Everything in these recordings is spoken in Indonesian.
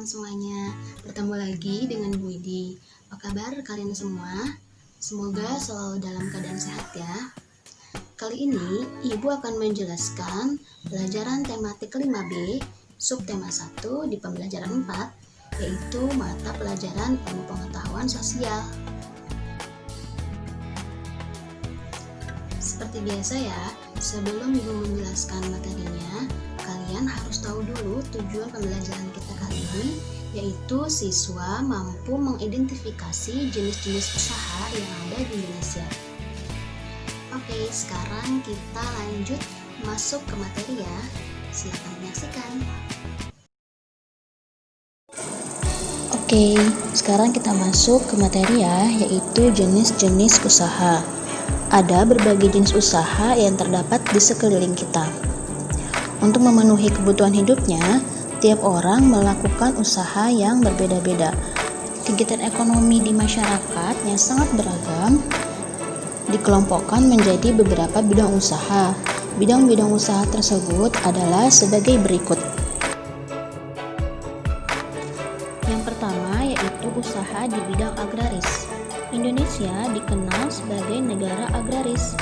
teman-teman semuanya, bertemu lagi dengan Bu Widi. Apa kabar kalian semua? Semoga selalu dalam keadaan sehat ya. Kali ini Ibu akan menjelaskan pelajaran tematik 5B, subtema 1 di pembelajaran 4, yaitu mata pelajaran ilmu pengetahuan sosial. Seperti biasa ya, sebelum Ibu menjelaskan materinya, kalian harus tahu dulu tujuan pembelajaran kita kali ini, yaitu siswa mampu mengidentifikasi jenis-jenis usaha yang ada di Indonesia. Oke, sekarang kita lanjut masuk ke materi ya. Silakan menyaksikan. Oke, sekarang kita masuk ke materi ya, yaitu jenis-jenis usaha. Ada berbagai jenis usaha yang terdapat di sekeliling kita. Untuk memenuhi kebutuhan hidupnya, tiap orang melakukan usaha yang berbeda-beda. Kegiatan ekonomi di masyarakat yang sangat beragam dikelompokkan menjadi beberapa bidang usaha. Bidang-bidang usaha tersebut adalah sebagai berikut. Yang pertama yaitu usaha di bidang agraris. Indonesia dikenal sebagai negara agraris.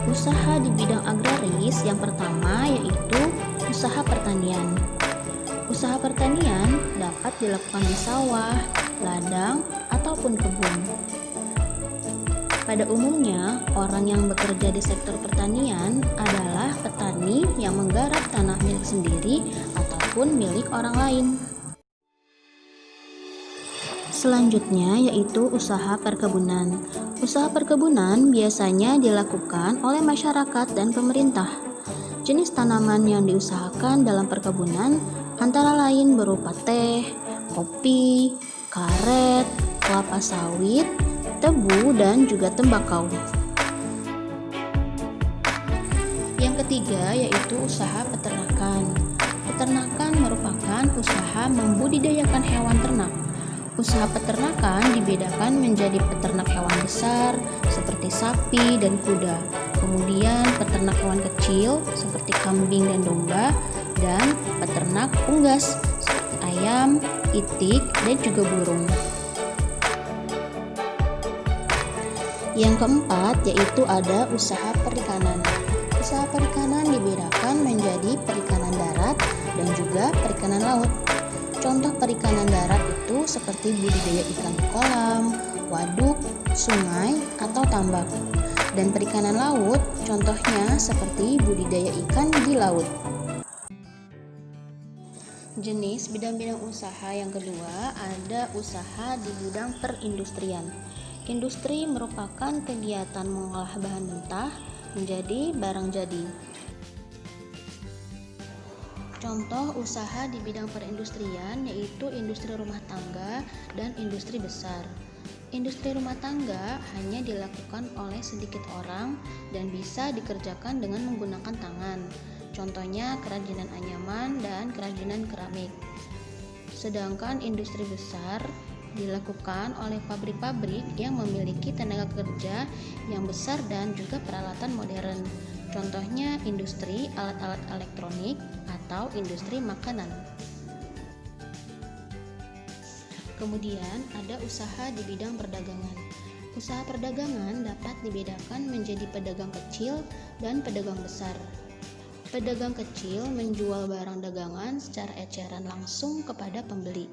Usaha di bidang agraris yang pertama yaitu usaha pertanian. Usaha pertanian dapat dilakukan di sawah, ladang, ataupun kebun. Pada umumnya, orang yang bekerja di sektor pertanian adalah petani yang menggarap tanah milik sendiri ataupun milik orang lain. Selanjutnya yaitu usaha perkebunan. Usaha perkebunan biasanya dilakukan oleh masyarakat dan pemerintah. Jenis tanaman yang diusahakan dalam perkebunan antara lain berupa teh, kopi, karet, kelapa sawit, tebu, dan juga tembakau. Yang ketiga yaitu usaha peternakan. Peternakan merupakan usaha membudidayakan hewan ternak. Usaha peternakan dibedakan menjadi peternak hewan besar seperti sapi dan kuda, kemudian peternak hewan kecil seperti kambing dan domba, dan peternak unggas seperti ayam, itik, dan juga burung. Yang keempat yaitu ada usaha perikanan. Usaha perikanan dibedakan menjadi perikanan darat dan juga perikanan laut. Contoh perikanan darat itu seperti budidaya ikan di kolam, waduk, sungai, atau tambak. Dan perikanan laut contohnya seperti budidaya ikan di laut. Jenis bidang-bidang usaha yang kedua ada usaha di bidang perindustrian. Industri merupakan kegiatan mengolah bahan mentah menjadi barang jadi. Contoh usaha di bidang perindustrian yaitu industri rumah tangga dan industri besar. Industri rumah tangga hanya dilakukan oleh sedikit orang dan bisa dikerjakan dengan menggunakan tangan. Contohnya kerajinan anyaman dan kerajinan keramik. Sedangkan industri besar dilakukan oleh pabrik-pabrik yang memiliki tenaga kerja yang besar dan juga peralatan modern. Contohnya industri alat-alat elektronik atau industri makanan. Kemudian ada usaha di bidang perdagangan. Usaha perdagangan dapat dibedakan menjadi pedagang kecil dan pedagang besar. Pedagang kecil menjual barang dagangan secara eceran langsung kepada pembeli.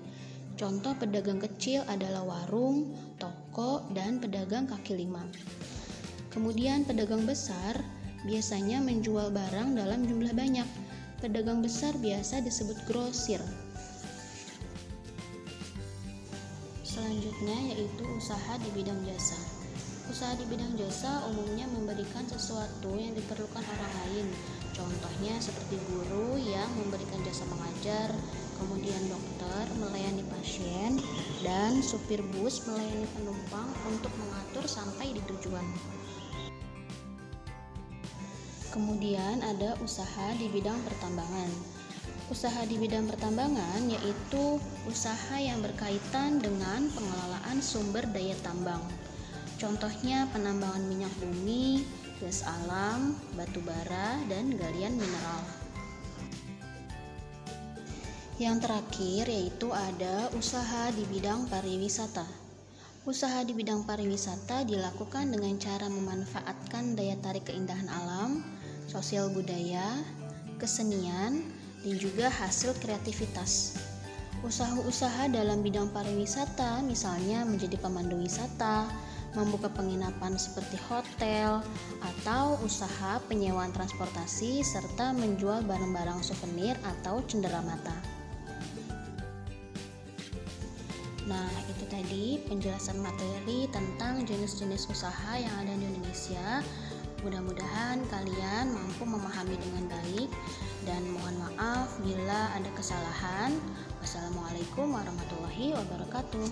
Contoh pedagang kecil adalah warung, toko, dan pedagang kaki lima. Kemudian pedagang besar biasanya menjual barang dalam jumlah banyak. Pedagang besar biasa disebut grosir. Selanjutnya yaitu usaha di bidang jasa. Usaha di bidang jasa umumnya memberikan sesuatu yang diperlukan orang lain. Contohnya seperti guru yang memberikan jasa mengajar, kemudian dokter melayani pasien, dan supir bus melayani penumpang untuk mengatur sampai di tujuan. Kemudian ada usaha di bidang pertambangan. Usaha di bidang pertambangan yaitu usaha yang berkaitan dengan pengelolaan sumber daya tambang. Contohnya penambangan minyak bumi, gas alam, batu bara, dan galian mineral. Yang terakhir yaitu ada usaha di bidang pariwisata. Usaha di bidang pariwisata dilakukan dengan cara memanfaatkan daya tarik keindahan alam, sosial budaya, kesenian, dan juga hasil kreativitas. Usaha-usaha dalam bidang pariwisata misalnya menjadi pemandu wisata, membuka penginapan seperti hotel, atau usaha penyewaan transportasi serta menjual barang-barang souvenir atau cenderamata. Nah, itu tadi penjelasan materi tentang jenis-jenis usaha yang ada di Indonesia. Mudah-mudahan kalian mampu memahami dengan baik dan mohon maaf bila ada kesalahan. Wassalamualaikum warahmatullahi wabarakatuh.